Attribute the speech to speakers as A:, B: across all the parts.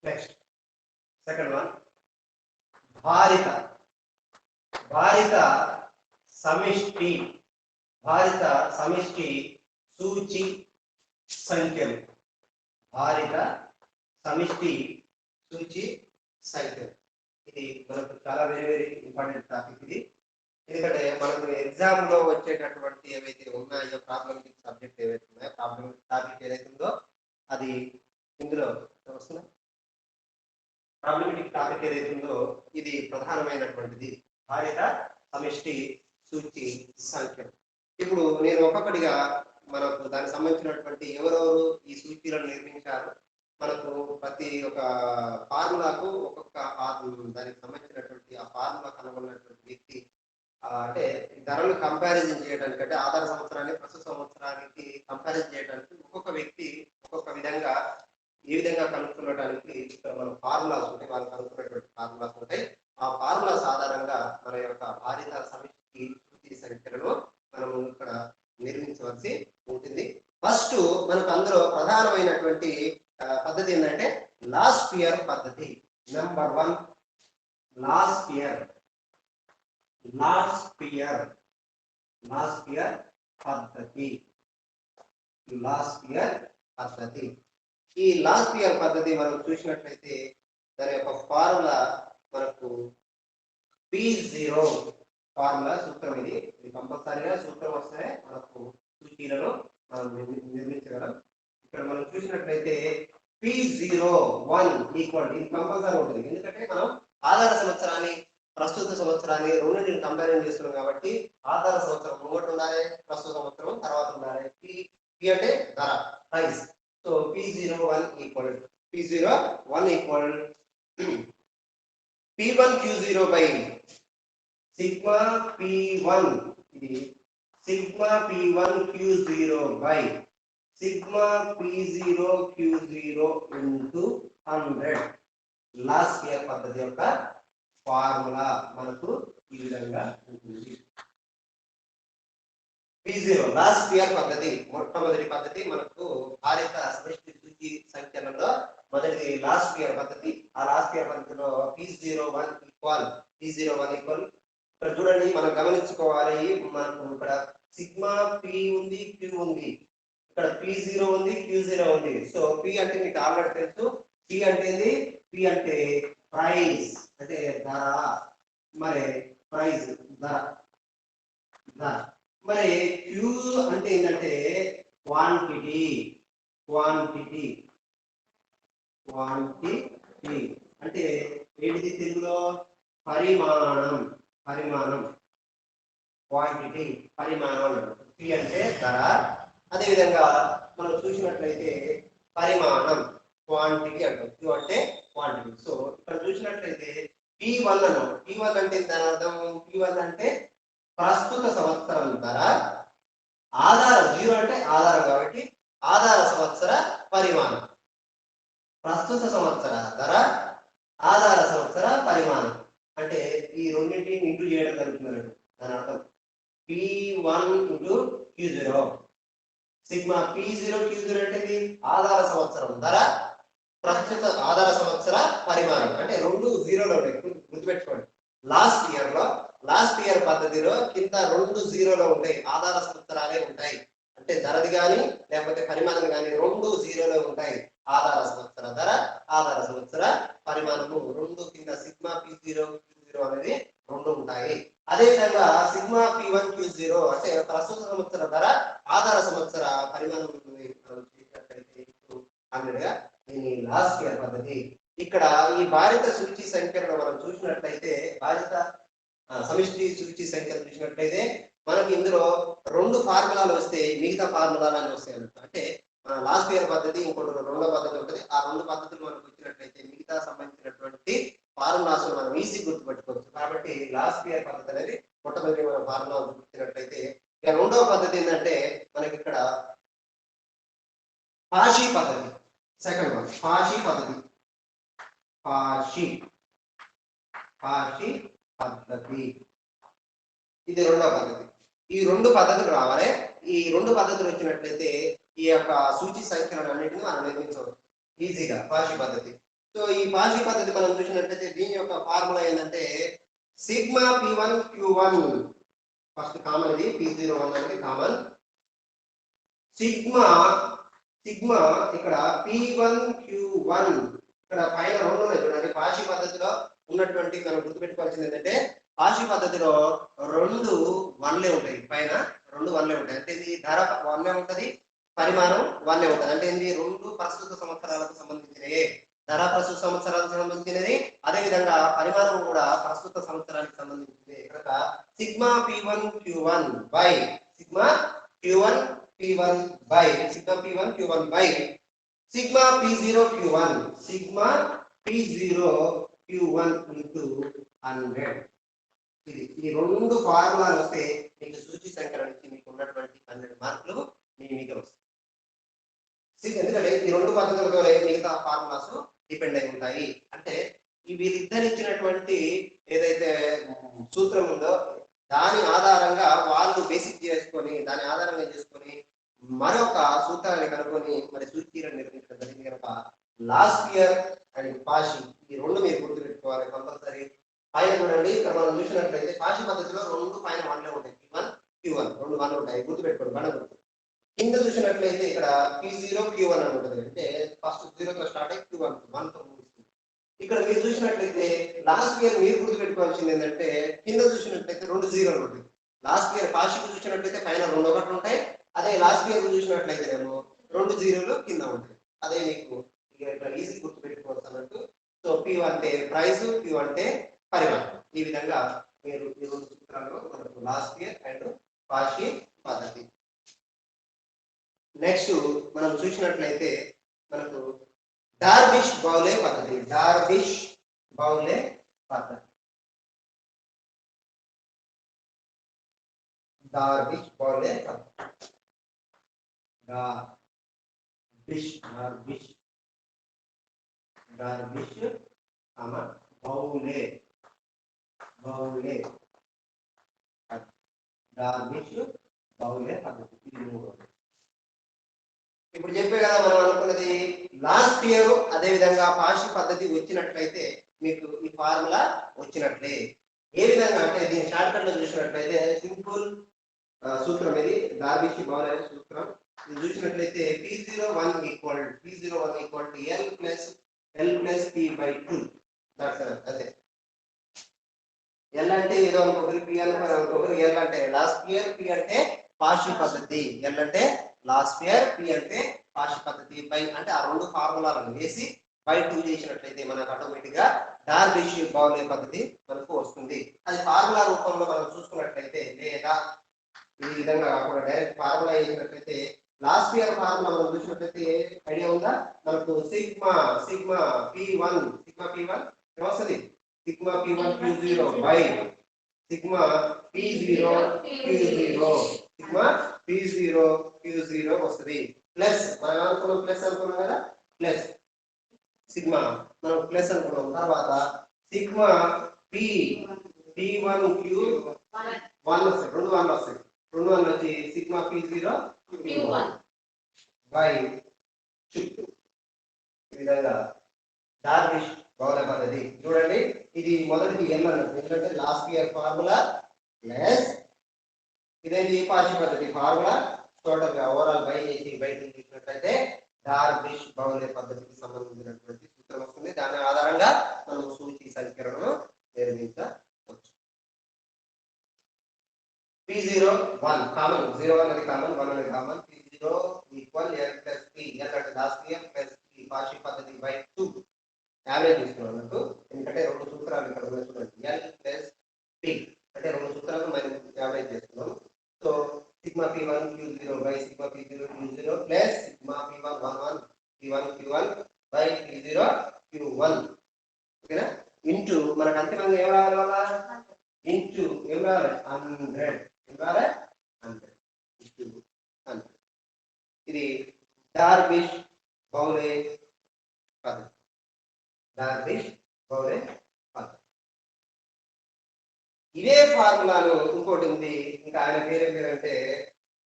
A: Next second one భారిత. భారిత సమిష్టి. భారిత సమిష్టి సూచి సంఖ్యలు. భారిత సమిష్టి సూచి సంఖ్యలు. ఇది మనకు చాలా వెరీ వెరీ ఇంపార్టెంట్ టాపిక్ ఇది. ఎందుకంటే మనకు ఎగ్జామ్ లో వచ్చేటటువంటి ఏవైతే ఉన్నాయో ప్రాబ్లమిక్ సబ్జెక్ట్ ఏవైతే ఉన్నాయో ప్రాబ్లమిక్ టాపిక్ ఏదైతే ఉందో అది ఇందులో వస్తుంది. ప్రాబ్లమిక్ టాపిక్ ఏదైతే ఉందో ఇది ప్రధానమైనటువంటిది. భారిత సమిష్టి సూచి సంఖ్య. ఇప్పుడు నేను ఒక్కొక్కటిగా మనకు దానికి సంబంధించినటువంటి ఎవరెవరు ఈ సూచీలను నిర్మించారు, మనకు ప్రతి ఒక్క ఫార్ములాకు ఒక్కొక్క దానికి సంబంధించినటువంటి ఆ ఫార్ములా కనుగొన్నటువంటి వ్యక్తి అంటే ధరలు కంపారిజన్ చేయడానికి, అంటే ఆధార సంవత్సరాన్ని ప్రస్తుత సంవత్సరానికి కంపారిజన్ చేయడానికి ఒక్కొక్క వ్యక్తి ఒక్కొక్క విధంగా ఏ విధంగా కనుక్కునడానికి ఇక్కడ మన ఫార్ములాస్ ఉంటాయి. వాళ్ళు కనుక్కున్నటువంటి ఫార్ములాస్ ఉంటాయి. ఆ ఫార్ములాస్ ఆధారంగా మన యొక్క భారిత సమిష్టి సూచి సంఖ్యలను మనము ఇక్కడ నిర్మించవలసి ఉంటుంది. ఫస్ట్ మనకు అందులో ప్రధానమైనటువంటి పద్ధతి ఏంటంటే లాస్ట్ ఇయర్ పద్ధతి. నెంబర్ 1 లాస్ట్ ఇయర్ పద్ధతి. ఈ లాస్ట్ ఇయర్ పద్ధతి మనం చూసినట్లయితే దాని యొక్క ఫార్ములా మనకు P0 ఫార్ములా సూత్రం. ఇది కంపల్సరీగా సూత్రం వస్తే మనకు సూచీలను మనం నిర్మించగలం. ఇక్కడ మనం చూసినట్లయితే P01 ఈక్వల్, ఇది కంపల్సరీ ఉంటుంది. ఎందుకంటే మనం ఆధార సంవత్సరాన్ని ప్రస్తుత సంవత్సరాన్ని రెండింటిని కంపారిజన్ చేస్తున్నాం కాబట్టి ఆధార సంవత్సరం ముంగట ఉండాలి, ప్రస్తుత సంవత్సరం తర్వాత ఉండాలి. P అంటే ధర, price. So P01 equal P1 Q0 by sigma P1, ఇది sigma P1 Q0 by sigma P0 Q0 into 100. Last year పద్ధతి యొక్క ఫార్ములా మనకు ఈ విధంగా ఉంటుంది. P0 లాస్ట్ ఇయర్ పద్ధతి మొట్టమొదటి పద్ధతి. మనకు భారిత సమిష్టి సూచి సంఖ్యలలో మొదటిది లాస్ట్ ఇయర్ పద్ధతి. ఆ లాస్ట్ ఇయర్ పద్ధతిలో P01 ఈక్వల్ ఇక్కడ చూడండి, మనం గమనించుకోవాలి. మనకు ఇక్కడ సిగ్మా P ఉంది, Q ఉంది, ఇక్కడ P0 ఉంది, Q0 ఉంది. సో P అంటే మీకు ఆల్రెడీ తెలుసు. P అంటే ప్రైస్, అంటే ధర. మరి ప్రైస్ ధర. మరి Q అంటే ఏంటంటే క్వాంటిటీ అంటే ఏంటిది తెలుగులో? పరిమాణం. క్వాంటిటీ పరిమాణం. P అంటే ధర. అదే విధంగా మనం చూసినట్లయితే పరిమాణం క్వాంటిటీ అంటాం. Q అంటే క్వాంటిటీ. సో ఇక్కడ చూసినట్లయితే P1 అంటే దాని అర్థం P1 అంటే ప్రస్తుత సంవత్సరం ధర. ఆధారం 0 అంటే ఆధారం కాబట్టి ఆధార సంవత్సర పరిమాణం. ప్రస్తుత సంవత్సర ధర, ఆధార సంవత్సర పరిమాణం అంటే ఈ రెండింటిని ఇంటూ చేయడం జరుగుతుంది. దాని అర్థం P1 into Q0. Sigma P0 Q0 అంటే ఆధార సంవత్సరం ధర, ప్రస్తుత ఆధార సంవత్సర పరిమాణం. అంటే రెండు జీరోలో ఉంటాయి, గుర్తుపెట్టుకోండి. లాస్ట్ ఇయర్ పద్ధతిలో కింద రెండు జీరోలో ఉంటాయి, ఆధార సంవత్సరాలే ఉంటాయి. అంటే ధరది కానీ లేకపోతే పరిమాణం కానీ రెండు జీరోలో ఉంటాయి. ఆధార సంవత్సర ధర, ఆధార సంవత్సర పరిమాణము రెండు కింద సిగ్మా P0 Q0 అనేది రెండు ఉంటాయి. అదే విధంగా సిగ్మా P1 Q0 అంటే ప్రస్తుత సంవత్సర ధర, ఆధార సంవత్సర పరిమాణం అన్నట్టుగా దీని లాస్ట్ ఇయర్ పద్ధతి. ఇక్కడ ఈ భారిత సూచి సంఖ్యలను మనం చూసినట్లయితే, భారిత సమిష్టి సూచి సంఖ్యలు చూసినట్లయితే మనకి ఇందులో రెండు ఫార్ములాలు వస్తే మిగతా ఫార్ములాలు అని వస్తాయి అన్నట్టు. అంటే లాస్ట్ ఇయర్ పద్ధతి, ఇంకోటి రెండో పద్ధతి ఉంటుంది. ఆ రెండు పద్ధతులు మనకు వచ్చినట్లయితే మిగతా సంబంధించినటువంటి ఫార్ములాస్ మనం ఈజీ గుర్తుపెట్టుకోవచ్చు. కాబట్టి లాస్ట్ ఇయర్ పద్ధతి అనేది మొట్టమొదటి మన ఫార్ములా గుర్తినట్లయితే, ఇక రెండవ పద్ధతి ఏంటంటే మనకి ఇక్కడ పాషీ పద్ధతి. సెకండ్ వన్ పాషీ పద్ధతి. ఇది రెండవ పద్ధతి. ఈ రెండు పద్ధతులు రావాలి. ఈ రెండు పద్ధతులు వచ్చినట్లయితే ఈ యొక్క సూచి సంఖ్యలను అన్నింటినీ మనం నిర్మించవచ్చు ఈజీగా. పాషీ పద్ధతి. సో ఈ పాషి పద్ధతి మనం చూసినట్లయితే దీని యొక్క ఫార్ములా ఏంటంటే sigma P1 Q1 first common ఇది P01 అనేది కామన్ సిగ్మా సిగ్మా ఇక్కడ P1 Q1 ఇక్కడ పైన రెండు ఉన్నాయి చూడండి పాషి పద్ధతిలో ఉన్నటువంటి మనం గుర్తుపెట్టుకోవాల్సింది ఏంటంటే పాషి పద్ధతిలో రెండు వన్లే ఉంటాయి పైన రెండు వన్లే ఉంటాయి అంటే ఇది ధర వన్లే ఉంటది పరిమాణం వన్లే ఉంటది అంటే ఇది రెండు ప్రస్తుత సంవత్సరాలకు సంబంధించినవి ధర ప్రస్తుత సంవత్సరాలకు సంబంధించినది అదే విధంగా పరిమాణం కూడా ప్రస్తుత సంవత్సరానికి సంబంధించినది కనుక sigma P1 Q1 by sigma Q1 P1 by sigma P1 Q1 by sigma P0 Q1 sigma P0 Q1 into 100 ఇది ఈ రెండు ఫార్ములాలు వస్తే మీకు సూచి సంఖ్య నుంచి మీకు ఉన్నటువంటి 100 మార్కులు మీకు వస్తాయి ఎందుకంటే ఈ రెండు పద్ధతులతో మిగతా ఫార్ములాస్ డిపెండ్ అయి ఉంటాయి అంటే ఈ వీరిద్దరు ఇచ్చినటువంటి ఏదైతే సూత్రం ఉందో దాని ఆధారంగా వాళ్ళు బేసిక్ చేసుకొని దాని ఆధారంగా చేసుకొని మరొక సూత్రాన్ని కనుక్కొని మరి సూచీలను నిర్మించడం జరిగింది కనుక లాస్ట్ ఇయర్ అండ్ పాషి ఈ రెండు మీరు గుర్తుపెట్టుకోవాలి కంపల్సరీ పైన చూడండి ఇక్కడ మనం చూసినట్లయితే పాషి పద్ధతిలో రెండు పైన వన్లే ఉంటాయి P1 Q1 రెండు వన్లు ఉంటాయి గుర్తుపెట్టుకోండి వన్ గుర్తు కింద చూసినట్లయితే ఇక్కడ P0 Q1 అని ఉంటుంది అంటే ఫస్ట్ 0 తో స్టార్ట్ అయ్యి Q1 1 తో ముగుస్తుంది ఇక్కడ మీరు చూసినట్లయితే లాస్ట్ ఇయర్ మీరు గుర్తుపెట్టుకోవాల్సింది ఏంటంటే కింద చూసినట్లయితే రెండు జీరోలు ఉంటాయి లాస్ట్ ఇయర్ పాషికి చూసినట్లయితే పైన రెండు ఒకటి ఉంటాయి అదే లాస్ట్ ఇయర్ చూసినట్లయితే ఏమో రెండు జీరోలు కింద ఉంటాయి అదే మీకు ఇక్కడ ఈజీ గుర్తుపెట్టుకోవచ్చు అన్నట్టు సో P అంటే ప్రైస్ Q అంటే పరిమాణం ఈ విధంగా మీరు ఈ రెండు సూత్రాలు మనకు లాస్ట్ ఇయర్ అండ్ పాషి పద్ధతి నెక్స్ట్ మనం చూసినట్లయితే మనకు డార్విష్ బౌలే పద్ధతి డార్విష్ బౌలే పద్ధతి డార్విష్ బౌలే పద్ధతి డార్విష్ డార్విష్ డార్విష్ బౌలే బౌలే డార్విష్ బౌలే పద్ధతి ఇది మూడోది ఇప్పుడు చెప్పే కదా మనం అనుకున్నది లాస్ట్ ఇయర్ అదే విధంగా పాషి పద్ధతి వచ్చినట్లయితే మీకు ఈ ఫార్ములా వచ్చినట్లే ఏ విధంగా అంటే దీని షార్ట్ కట్ లో చూసినట్లయితే సింపుల్ సూత్రం ఇది డార్విష్ బౌలే సూత్రం ఇది చూసినట్లయితే P01 equal to L plus P/2 అదే L అంటే ఏదో అనుకోరు P అనుకోరు L అంటే లాస్ట్ ఇయర్ P అంటే పాషి పద్ధతి L అంటే లాస్ట్ ఇయర్ P అంటే పాషి పద్ధతి బై అంటే ఆ రెండు ఫార్ములాలను వేసి బై 2 చేసినట్లయితే మనకు ఆటోమేటిక్ గా డార్విష్ బౌలే పద్ధతి మనకు వస్తుంది అది ఫార్ములా రూపంలో మనం చూసుకున్నట్లయితే లేదా ఈ విధంగా కాకుండా డైరెక్ట్ ఫార్ములా వేసినట్లయితే లాస్ట్ ఇయర్ ఫార్ములా మనం చూసినట్లయితే ఐడియా ఉందా మనకు సిగ్మా P1 ఏమొస్తుంది sigma P1 Q0 by sigma P0 Q0 sigma P0 Q0 వస్తుంది ప్లస్ మనం అనుకున్నాం ప్లస్ అనుకున్నాం కదా ప్లస్ సిగ్మా మనం ప్లస్ అనుకున్నాం తర్వాత సిగ్మా P1 Q1 వస్తాయి రెండు వన్లు వస్తాయి రెండు వన్లు వచ్చి సిగ్మా P0 Q1 బై 2 ఈ విధంగా డార్విష్ బౌలే పద్ధతి చూడండి ఇది మొదటిది L అన్నట్టు ఎందుకంటే లాస్ట్ ఇయర్ ఫార్ములా ప్లస్ ఇదేంటి పాషి పద్ధతి ఫార్ములా టోటల్ గా ఓవరాల్ బై చేసి బయట తీసుకున్నట్లయితే డార్విష్ బౌలే పద్ధతికి సంబంధించినటువంటి సూత్రం వస్తుంది దాని ఆధారంగా మనం సూచి సంఖ్యలను నిర్మించవచ్చు P01 కామన్ 01 అనేది కామన్ 1 అనేది common P0 equal L plus P L అంటే లాస్ట్ ఇయర్ ప్లస్ P పాషి పద్ధతి బై 2 యావరేజ్ తీసుకున్నాం అన్నట్టు ఎందుకంటే రెండు సూత్రాలు ఇక్కడ ఉన్నాయి చూడండి L ప్లస్ P అంటే రెండు సూత్రాలు మనం యావరేజ్ చేస్తున్నాం so sigma P1 Q0 by sigma P0 Q0 plus sigma P1 P1 Q1 by P0 Q1 ఓకేనా ఇంటూ మనకు అంతిమంగా ఏం రావాలి వల్ల ఇంటూ ఏం రావాలి 100 ఏం రావాలి 100 ఇంటూ 100 ఇది డార్విష్ బౌలే పద్ధతి డార్విష్ బౌలే పద్ధతి ఇదే ఫార్ములాను ఇంకోటి ఉంది ఇంకా ఆయన పేరు అంటే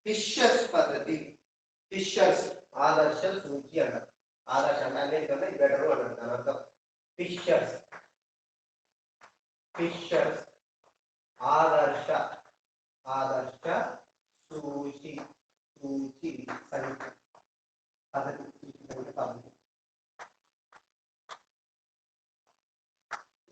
A: ఫిషర్స్ పద్ధతి ఫిషర్స్ ఆదర్శ సూచి అంటారు ఆదర్శ అంటే అన్నిటికన్నా బెటర్ అన్నారు దాని అర్థం ఫిషర్స్ ఫిషర్స్ ఆదర్శ ఆదర్శ సూచి సూచి సంఖ్య పద్ధతి సూచి సంఖ్య పద్ధతి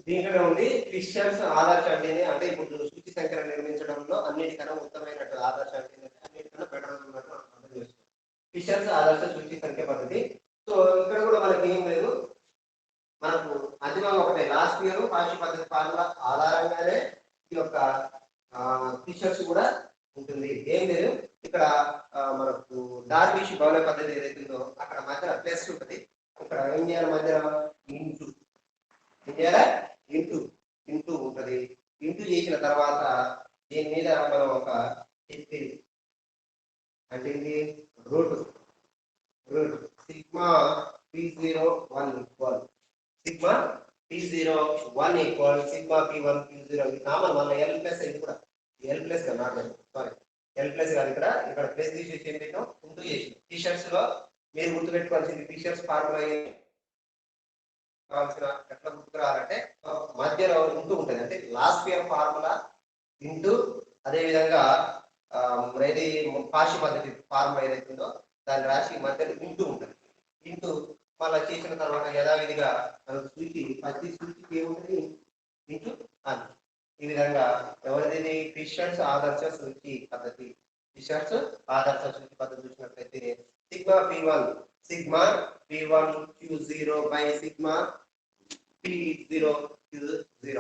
A: దీంట్లో ఉంది ఫిషర్స్ ఆదర్శ అంటే ఇప్పుడు సూచి సంఖ్యను నిర్మించడంలో అన్నిటికన్నా ఉత్తమమైనట్టు ఆదర్శ అంటే అన్నిటికన్నా బెటర్ ఉన్నట్టు మనం అర్థం చేసుకోవాలి. ఫిషర్స్ ఆదర్శ సూచి సంఖ్య పద్ధతి. సో ఇక్కడ కూడా మనకి ఏం లేదు, మనకు అంతిమంగా ఒకటే లాస్ట్ ఇయర్ పాఠ్య పద్ధతి ఫార్ములా ఆధారంగానే ఈ యొక్క ఫిషర్స్ కూడా ఉంటుంది. ఏం లేదు ఇక్కడ మనకు డార్విష్ బౌల పద్ధతి ఏదైతుందో అక్కడ మధ్య ప్లస్ ఉంటుంది. ఇక్కడ ఏం చేయాలి, మధ్య ఇంటూ ఇంటూ ఇంటూ ఉంటుంది. ఇంటూ చేసిన తర్వాత దీని మీద మనం ఒక చెప్పి అంటే ఇది root sigma P01 equal sigma P01 equal sigma P1 P0 ఇది కామన్ మన L ప్లస్ ఇది కూడా L ప్లస్ గా నాట్ సారీ L ప్లస్ కాదు, ఇక్కడ ప్లస్ తీసేసి ఏం పెట్టాం ఇంటూ చేసి టీషర్ట్స్ లో మీరు గుర్తుపెట్టుకోవాల్సింది టీషర్ట్స్ ఫార్ములా కావాల్సిన ఎట్లా గుర్తుకు రావాలంటే మధ్యలో ఇంటూ ఉంటుంది. అంటే లాస్ట్ ఇయర్ ఫార్ములా ఇంటూ అదే విధంగా ఏది పార్షి పద్ధతి ఫార్ములా ఏదైతుందో దాన్ని రాసి మధ్యలో ఇంటూ ఉంటుంది. ఇంటూ మళ్ళీ చేసిన తర్వాత యథావిధిగా మనకు సూచి ప్రతి సూచికి ఏముంటుంది ఇంటూ అని. ఈ విధంగా ఎవరిది ఫిషర్స్ ఆదర్శ సూచి పద్ధతి. ఫిషర్స్ ఆదర్శ సూచి పద్ధతి చూసినట్లయితే sigma P1 Q0 by sigma P0 Q0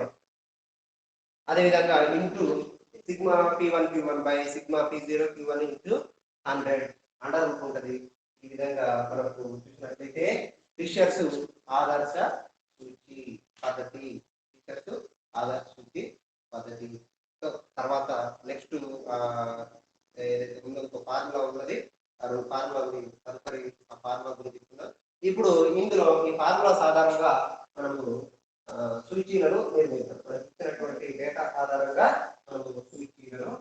A: అదే విధంగా into sigma P1 Q1 by sigma P0 Q1 into 100 under root ఉంటుంది. ఈ విధంగా మనకు చూసినట్లయితే ఫిషర్స్ ఆదర్శ సూచి పద్ధతి ఫిషర్స్ ఆదర్శ సూచి పద్ధతి. తర్వాత నెక్స్ట్ ఏదైతే ఉందో ఒక ఫార్ములా ఉన్నది ఫార్ములా తదుపరి ఆ ఫార్ములా గురించి చెప్తున్నాం. ఇప్పుడు ఇందులో ఈ ఫార్ములా సాధారణంగా మనము సూచీలను నిర్మిస్తాం. మనకి ఇచ్చినటువంటి డేటా ఆధారంగా మనము సూచీలను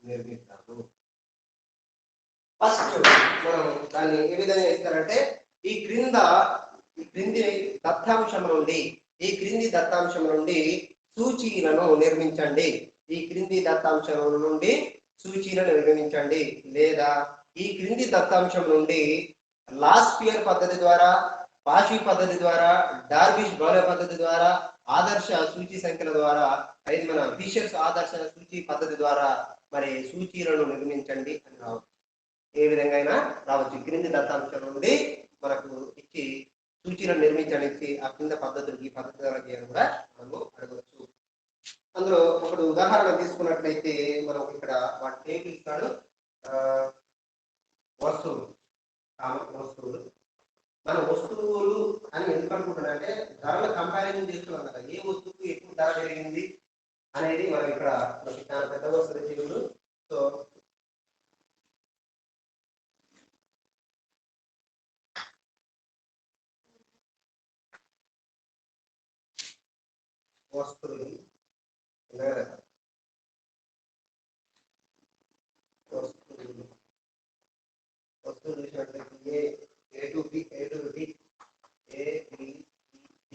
A: నిర్మిస్తాము. ఫస్ట్ మనం దాన్ని ఏ విధంగా ఇస్తారంటే ఈ క్రింది దత్తాంశం నుండి సూచీలను నిర్మించండి. ఈ క్రింది దత్తాంశం నుండి సూచీలను నిర్మించండి లేదా ఈ క్రింది దత్తాంశం నుండి లాస్ట్ ఇయర్ పద్ధతి ద్వారా పాషి పద్ధతి ద్వారా డార్విష్ బౌల పద్ధతి ద్వారా ఆదర్శ సూచి సంఖ్యల ద్వారా అయితే మన ఫిషర్స్ ఆదర్శ సూచి పద్ధతి ద్వారా మరి సూచీలను నిర్మించండి అని రావచ్చు. ఏ విధంగా అయినా రావచ్చు. క్రింది దత్తాంశం నుండి మనకు ఇచ్చి సూచీలను నిర్మించడానికి ఆ కింద పద్ధతులు ఈ పద్ధతి ద్వారా చేయడం కూడా మనము అడగవచ్చు. అందులో ఒకటి ఉదాహరణ తీసుకున్నట్లయితే మనం ఇక్కడ వాటి టేబుల్ ఇస్తాడు. వస్తువులు మన వస్తువులు అని ఎందుకు అనుకుంటున్నారంటే ధరల కంపారిజన్ చేస్తున్నాం కదా, ఏ వస్తువుకు ఎక్కువ ధర పెరిగింది అనేది మనం ఇక్కడ చాలా పెద్దగా వస్తుంది టేబుల్. సో వస్తువులు చూసినట్లయితే A to B, A B C.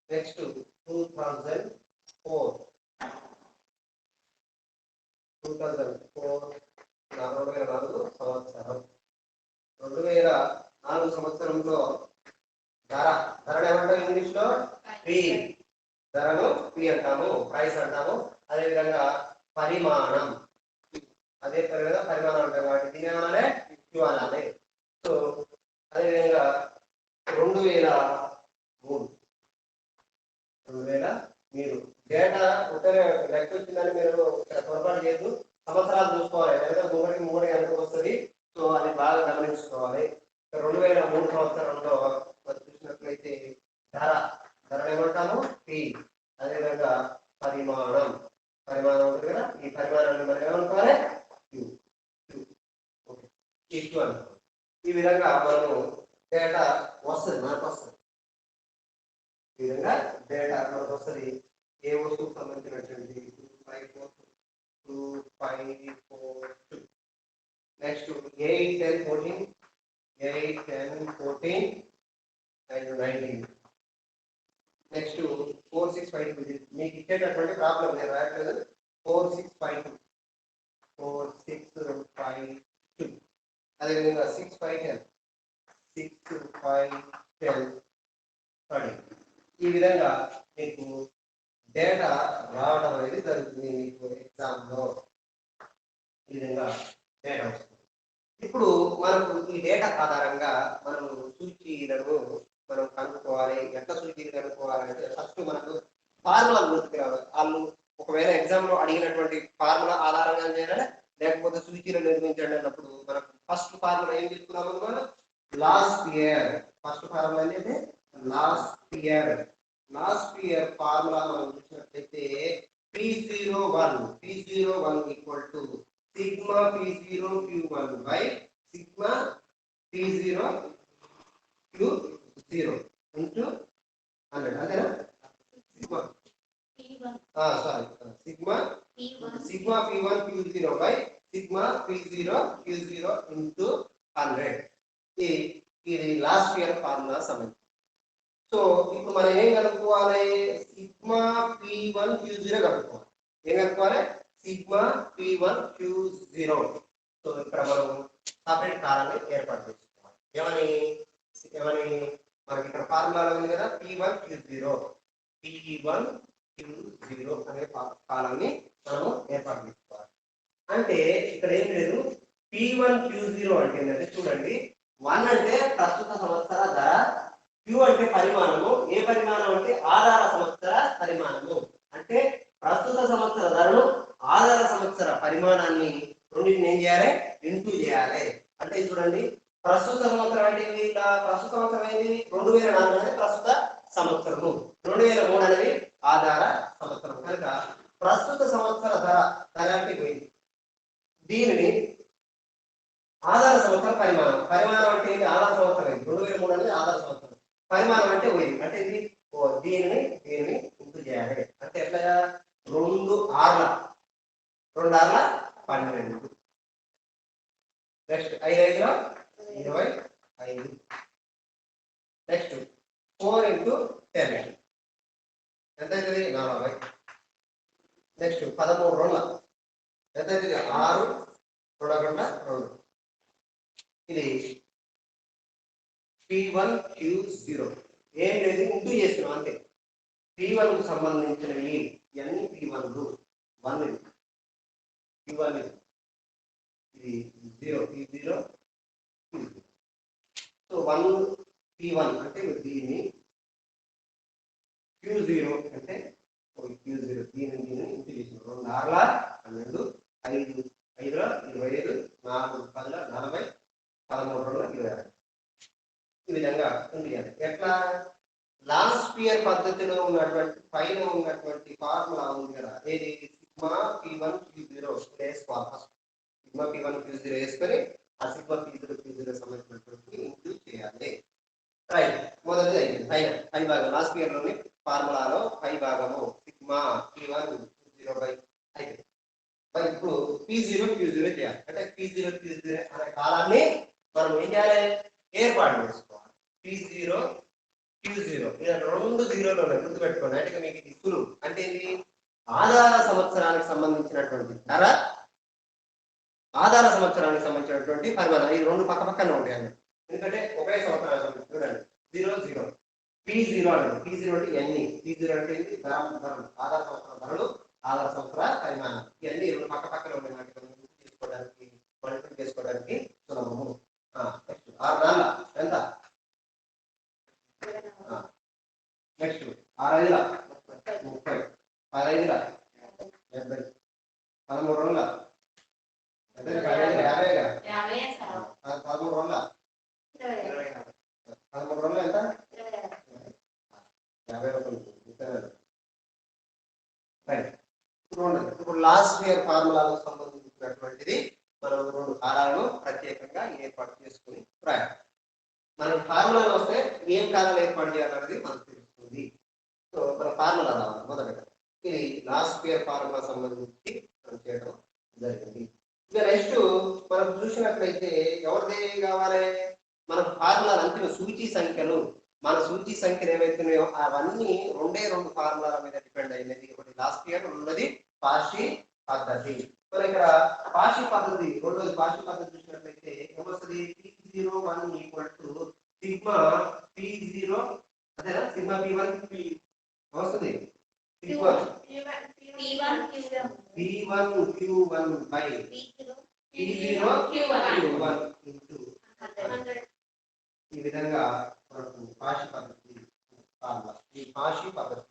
A: Next 2004 2004 సంవత్సరం 2004 సంవత్సరంలో ధరను ఏమంటాం ఇంగ్లీష్ లో పి, ధరను పి అంటాము, ప్రైస్ అంటాము. అదేవిధంగా పరిమాణం అదే విధంగా పరిమాణం అంటాం కాబట్టి దీని ఏమనాలి క్యూ అనాలి. సో అదేవిధంగా 2003 మీరు డేటా ఒకరే లెక్క వచ్చిందని మీరు పొరపాటు చేయదు, సంవత్సరాలు చూసుకోవాలి. లేదా మూడు ఎంత వస్తుంది, సో అది బాగా గమనించుకోవాలి. 2003 సంవత్సరంలో చూసినట్లయితే ధర ఏమంటాము పి, అదేవిధంగా పరిమాణం ఉంటుంది కదా, ఈ పరిమాణాన్ని మనం ఏమనుకోవాలి క్యూ. ఈ విధంగా మనము డేటా వస్తుంది మనకు వస్తుంది. ఈ విధంగా డేటా మనకు వస్తుంది. ఏ వస్తువుకు సంబంధించినటువంటి 254 నెక్స్ట్ 8, 10, 14 and 19 నెక్స్ట్ 4652 మీకు ఇచ్చేటటువంటి ప్రాబ్లం నేను రాయట్లేదు. 4652 4652 అదేవిధంగా 6510 6510 ఈ విధంగా మీకు డేటా రావడం అనేది జరుగుతుంది. మీకు ఎగ్జామ్లో ఈ విధంగా డేటా వస్తుంది. ఇప్పుడు మనకు ఈ డేటా ఆధారంగా మనం సూచీలను మనం కనుక్కోవాలి. ఎట్లా సూచీలు కనుక్కోవాలంటే ఫస్ట్ మనకు ఫార్ములా గుర్తుకు రావాలి. వాళ్ళు ఒకవేళ ఎగ్జామ్లో అడిగినటువంటి ఫార్ములా ఆధారంగా చేయాలి, లేకపోతే సూచీలు నిర్మించండి అన్నప్పుడు మనకు ఫస్ట్ ఫార్ములా ఏం తీసుకున్నాము మనం? Last year. ఫస్ట్ ఫార్ములా ఏంటంటే last year. Last year formula మనం చూసినట్లయితే P01 equal to sigma P0 Q1 by sigma P0 Q0 into 100. అంతేనా? Sigma sigma P1 Q0 by sigma P0 Q0 into 100. ఇది last year formula సమయం. So ఇప్పుడు మనం ఏం కనుక్కోవాలి? సిగ్మా P1 Q0 కనుక్కోవాలి. ఏం కనుక్కోవాలి? Sigma P1 Q0. సో ఇక్కడ మనం సపరేట్ కాలాన్ని ఏర్పాటు చేసుకోవాలి. ఏమని మనకి ఇక్కడ ఫార్ములా ఉంది కదా, P1 Q0 అనే కాలాన్ని మనము ఏర్పాటు చేసుకోవాలి. అంటే ఇక్కడ ఏం లేదు, P1 Q0 అంటే ఏంటంటే చూడండి, 1 అంటే ప్రస్తుత సంవత్సర ధర, Q అంటే పరిమాణము. ఏ పరిమాణం అంటే ఆధార సంవత్సర పరిమాణము. అంటే ప్రస్తుత సంవత్సర ధరను ఆధార సంవత్సర పరిమాణాన్ని రెండింటిని ఏం చేయాలి? ఇంటూ చేయాలి. అంటే చూడండి, ప్రస్తుత సంవత్సరం అంటే ప్రస్తుత సంవత్సరం ఏంటి? 2004 అనేది ప్రస్తుత సంవత్సరము, 2003 అనేది ఆధార సంవత్సరం. కనుక ప్రస్తుత సంవత్సర ధర అంటే దీనిని ఆధార సంవత్సరం పరిమాణం అంటే ఏంటి? ఆధార సంవత్సరం 2003 అనేది ఆధార సంవత్సరం, పరిమాణం అంటే 1000. అంటే ఇది దీనిని ఇంటూ చేయాలి. అంటే ఎట్లా? 2 6 12. నెక్స్ట్ 5 5 25. నెక్స్ట్ 4 ఇంటూ 10 ఎంత అవుతుంది? 40. నెక్స్ట్ 13 2 ఎంత అవుతుంది? 6 2 ఇది P1 Q0. ఏం లేదు, ఇంటూ చేస్తున్నాం అంతే. P1 కు సంబంధించినవి అన్ని P1లు 1 P1 ఇది 0 P0 సో 1 P1 అంటే దీన్ని, Q0 అంటే Q0 దీన్ని ఇంటూ చేస్తున్నాం. 2 6 12 5 5 25 4 10 40 13 26. ఈ విధంగా ఉంది. ఎట్లా? లాస్ట్ ఇయర్ పద్ధతిలో ఉన్నటువంటి పైన ఉన్నటువంటి ఫార్ములా ఉంది కదా, ఏది? సిగ్మా P1 Q0 వేసుకోవాలి. సిగ్మా P1 Q0 వేసుకొని ఆ సిగ్మా P0 సంబంధించినటువంటి ఇంటూ చేయాలి. రైట్. మొదటిది అయిపోయింది. పై భాగం లాస్ట్ ఇయర్ లోని ఫార్ములాలో పై భాగము సిగ్మా P1 Q0 బై అయిపోయింది. ఇప్పుడు P0 Q0 చేయాలి. అంటే P0 Q0 అనే కాలాన్ని మనం ఏం చేయాలి? ఏర్పాటు చేసుకోవాలి. P0 Q0 ఇలా 2 జీరోలు ఉన్నాయి, గుర్తుపెట్టుకోండి. అంటే మీకు ఇది సులువు. అంటే ఇది ఆధార సంవత్సరానికి సంబంధించినటువంటి ధర, ఆధార సంవత్సరానికి సంబంధించినటువంటి పరిమాణం. ఈ 2 పక్క పక్కనే ఉంటాయండి, ఎందుకంటే ఒకే సంవత్సరానికి. చూడండి 0 0 P0 అంటే P0 అంటే ఎన్ని, P0 అంటే ధరలు, ఆధార సంవత్సర ధరలు, ఆధార సంవత్సర పరిమాణం. ఇవన్నీ 2 పక్క పక్కనే ఉన్నాయి. తీసుకోవడానికి మల్టిపుల్ చేసుకోవడానికి సులభము. నెక్స్ట్ 6 4 ఎంత? నెక్స్ట్ 6 5 30, 10 5 70, 13 2 ఎంత? 50 13 2 ఎంత? 50 రైట్. ఇప్పుడు లాస్ట్ ఇయర్ ఫార్ములాలకు సంబంధించినటువంటిది మనం 2 కాలాలను ప్రత్యేకంగా ఏర్పాటు చేసుకుని రాయాలి. మనం ఫార్ములాలు వస్తే ఏం కాలాలు ఏర్పాటు చేయాలనేది మనకు తెలుస్తుంది. సో మన ఫార్ములా రావాలి మొదటగా. ఇది లాస్ట్ ఇయర్ ఫార్ములా సంబంధించి మనం చేయడం జరిగింది. ఇక నెక్స్ట్ మనం చూసినట్లయితే ఎవరిది కావాలి? మన ఫార్ములా అంతిమ సూచీ సంఖ్యలు మన సూచి సంఖ్యలు ఏవైతున్నాయో అవన్నీ రెండు ఫార్ములాల మీద డిపెండ్ అయినది. ఒకటి లాస్ట్ ఇయర్, ఉన్నది పాషి పద్ధతి. మరి ఇక్కడ పాషి పద్ధతి, రెండోది పాషి పద్ధతి చూసినట్లయితే ఏమొస్తుంది? P01 equal to sigma P0, అదేనా? సిగ్మా P1 వస్తుంది P1 Q1 by P0 Q1 into ఈ విధంగా మనకు పాషి పద్ధతి. ఈ పాషి పద్ధతి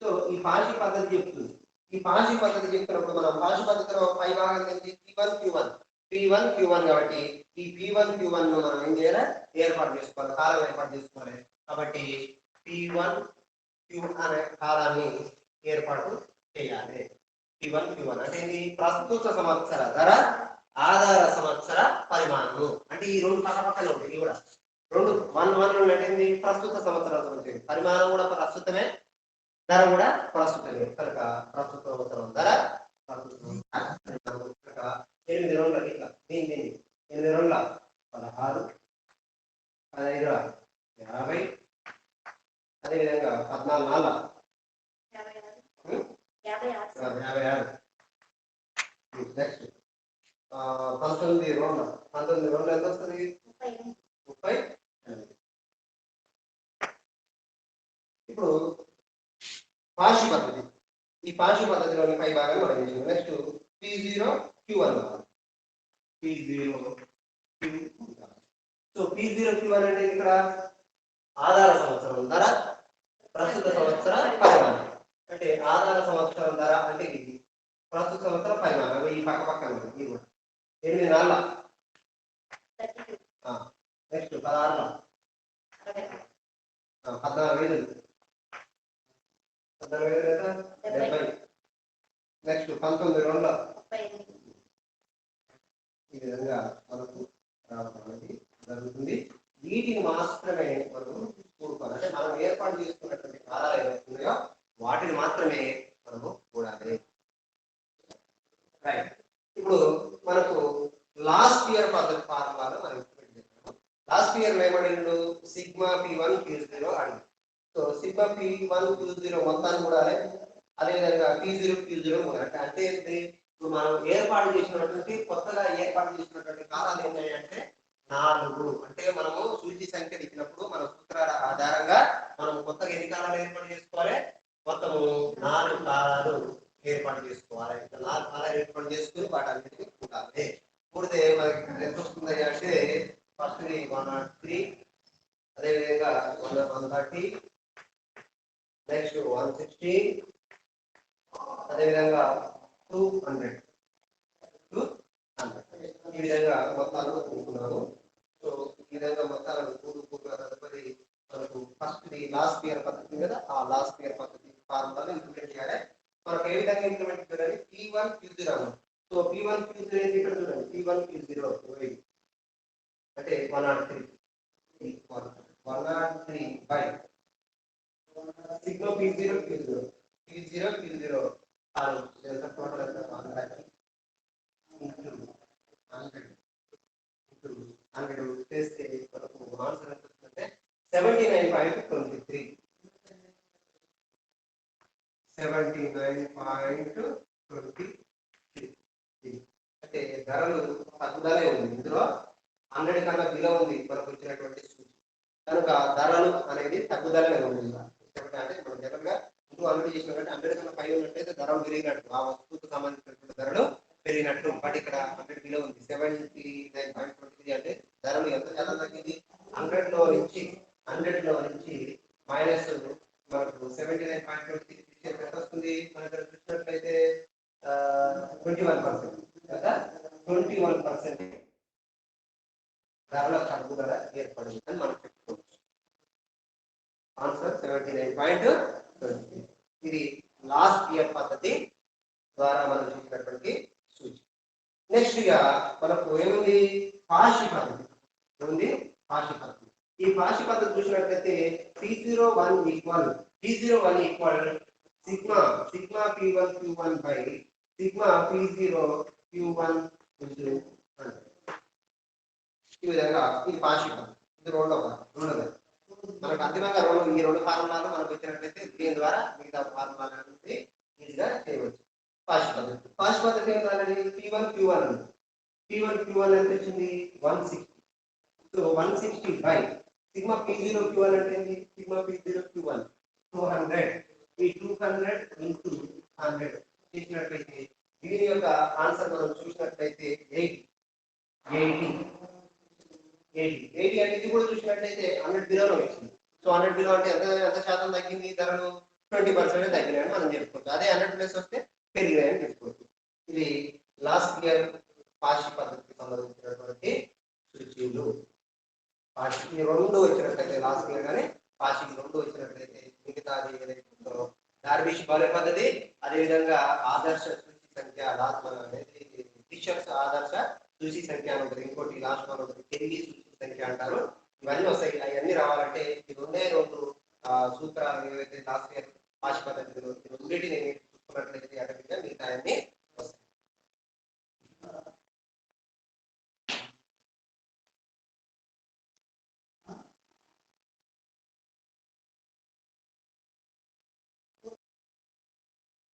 A: సో ఈ పాషి పద్ధతి చెప్తుంది. ఈ పాషి పద్ధతి చెప్తున్నప్పుడు మనం పాషి పద్ధతిలో పై భాగం ఏంటి? P1 Q1 కాబట్టి ఈ P1 Q1 ను మనం ఏం చేయాలి? ఏర్పాటు చేసుకోవాలి, కాలం ఏర్పాటు చేసుకోవాలి. కాబట్టి P1 Q అనే కాలాన్ని ఏర్పాటు చేయాలి. P1 Q1 అంటే ఇది ప్రస్తుత సంవత్సర ధర, ఆధార సంవత్సర పరిమాణము. అంటే ఈ రెండు పక్కపక్కనే ఉంటాయి. ఇవి కూడా రెండు 1 అంటే ప్రస్తుత సంవత్సరాలతో ఉంటుంది. పరిమాణం కూడా ప్రస్తుతమే, ధర కూడా ప్రస్తుతమే. కనుక ప్రస్తుత సంవత్సరం ధర, ప్రస్తుత 8 రోజుల ఇట్లా దీన్ని 8 రోజుల 16, 15 50, అదేవిధంగా 14 నాళ్ళ 56. నెక్స్ట్ 19 రోజులు ఎంత వస్తుంది? 30. ఇప్పుడు పాషి పద్ధతి, ఈ పాషి పద్ధతిలోని పై భాగం మనం చేసాం. Next P0 Q1. So P0 Q1 అంటే ఇక్కడ ఆధార సంవత్సరం ధర, ప్రస్తుత సంవత్సర పరిమాణం. అంటే ఆధార సంవత్సరం ధర అంటే ఇది, ప్రస్తుత సంవత్సర పరిమాణం ఈ పక్క పక్కన ఇది కూడా 8 నాళ్ళ. నెక్స్ట్ 16 14,000 70. నెక్స్ట్ 19 రోజుల. ఈ విధంగా మనకు రావడం అనేది జరుగుతుంది. వీటిని మాత్రమే మనం కూడుకోవాలి. అంటే మనం ఏర్పాటు చేసుకున్నటువంటి కాలాలు ఏవైతున్నాయో వాటిని మాత్రమే మనము కూడాలి. రైట్. ఇప్పుడు మనకు లాస్ట్ ఇయర్ పద్ధతి ఫార్ములాను మనం ఇంప్లిమెంట్ చేస్తాము. Last year ఏమడిగిండు? Sigma P1 Q0 అడిగింది. సో సిగ్మా P1 Q0 మొత్తాన్ని కూడాలి, అదేవిధంగా P0 Q0 కూడా. అంటే ఇప్పుడు మనం ఏర్పాటు చేసినటువంటి కొత్తగా ఏర్పాటు చేసినటువంటి కాలాలు ఏంటంటే 4. అంటే మనము సూచి సంఖ్యలు ఇచ్చినప్పుడు మన సూత్రాల ఆధారంగా మనం కొత్తగా ఎన్ని కాలాలు ఏర్పాటు చేసుకోవాలి? మొత్తము 4 కాలాలు ఏర్పాటు చేసుకోవాలి. 4 కాలాలు ఏర్పాటు చేసుకుని వాటన్నిటిని కూడాలి. కూడితే మనకి ఎంత వస్తుంది అంటే ఫస్ట్ 103, అదేవిధంగా 130, నెక్స్ట్ 160, అదేవిధంగా 200. ఈ విధంగా మొత్తాలను కూడుకున్నాము. సో ఈ విధంగా మొత్తాలను కూడుకున్న తదుపరి మనకు ఫస్ట్ లాస్ట్ ఇయర్ పద్ధతి కదా, ఆ లాస్ట్ ఇయర్ పద్ధతి ఫార్ములాను ఇంప్లిమెంట్ చేయాలి. మనకు ఏ విధంగా ఇంప్లిమెంట్ చేయాలి? P1 Q0 అన్నాం. సో P1 Q0 ఏంటి? ఇక్కడ చూడండి, P1 Q0 అంటే 103 by sigma P0 Q0 total ఎంత? 100 చేస్తే మనకు ఆన్సర్ ఎంత వస్తుందంటే 79.23. 79.23. అంటే ధరలు తగ్గుదలే ఉంది. ఇందులో 100 కన్నా బిలో ఉంది మనకు వచ్చినటువంటి సూచి. కనుక ధరలు అనేది తగ్గుదలే ఉంది. అంటే మనం జనరల్గా 100 చేసినట్టు 100 కన్నా పై ఉన్నట్టయితే ధరలు పెరిగినట్టు, ఆ వస్తువుకు సంబంధించినటువంటి ధరలు పెరిగినట్టు. బట్ ఇక్కడ 100 బిలో ఉంది. 79.23 అంటే ధరలు ఎంత చాలా తగ్గింది? 100 లో నుంచి మైనస్ మనకు 79.23 ఎంత వస్తుంది? మన దగ్గర చూసినట్లయితే 21% కదా, 21% ధరల తగ్గుదల ఏర్పడింది అని మనం చెప్పుకోవచ్చు. ఆన్సర్ 79.23. ఇది లాస్ట్ ఇయర్ పద్ధతి ద్వారా మనం చూసినటువంటి సూచి. నెక్స్ట్ గా మనకు ఏముంది? పాషి పద్ధతి. ఏముంది? పాషి పద్ధతి. ఈ పాషి పద్ధతి చూసినట్లయితే P01 equal sigma P1 Q1 by sigma P0 Q1 100. ఈ విధంగా ఇది పార్షిక ఇది రెండోది మనకు అంతిమంగా ఈ రెండు ఫార్ములాలు మనకు వచ్చినట్లయితే దీని ద్వారా మిగతా ఫార్ములాలు అనేది ఈజీగా చేయవచ్చు. పార్షిక పద్ధతి ఏంటంటే P1 Q1 ఉంది. P1 Q1 ఎంత వచ్చింది 160. So 160 by sigma P0 Q1 అంటే ఏంటి సిగ్మా P0 Q1 200. ఈ 200 ఇంటూ 100 చేసినట్లయితే దీని యొక్క ఆన్సర్ మనం చూసినట్లయితే 80 అంటే ఇది కూడా చూసినట్లయితే 100 బిలోలో వచ్చింది. సో 100 బిలో అంటే ఎంత శాతం తగ్గింది ధరలు 20% తగ్గినాయని మనం చెప్పుకోవచ్చు. అదే 100 ప్లస్ వస్తే పెరిగినాయని చెప్పుకోవచ్చు. ఇది లాస్ట్ ఇయర్ పార్షిక పద్ధతికి సంబంధించినటువంటి సూచీలు. పార్షిక రెండు వచ్చినట్లయితే లాస్ట్ ఇయర్ కానీ పార్షిక రెండు వచ్చినట్లయితే మిగతాది ఏదైతే ఉందో డార్విష్ బౌలర్ పద్ధతి, అదేవిధంగా ఆదర్శ సూచి సంఖ్య లాస్ట్ టీచర్స్ ఆదర్శ సూచి సంఖ్య అని ఉంటుంది. ఇంకోటి లాస్ట్ వన్ ఉంటుంది తెలుగు సూచి సంఖ్య అంటారు. ఇవన్నీ వస్తాయి. అవన్నీ రావాలంటే ఈ రెండే రెండు సూత్రాలు ఏవైతే లాస్ట్ ఇయర్ పార్షిక పద్ధతిలో రెండింటిని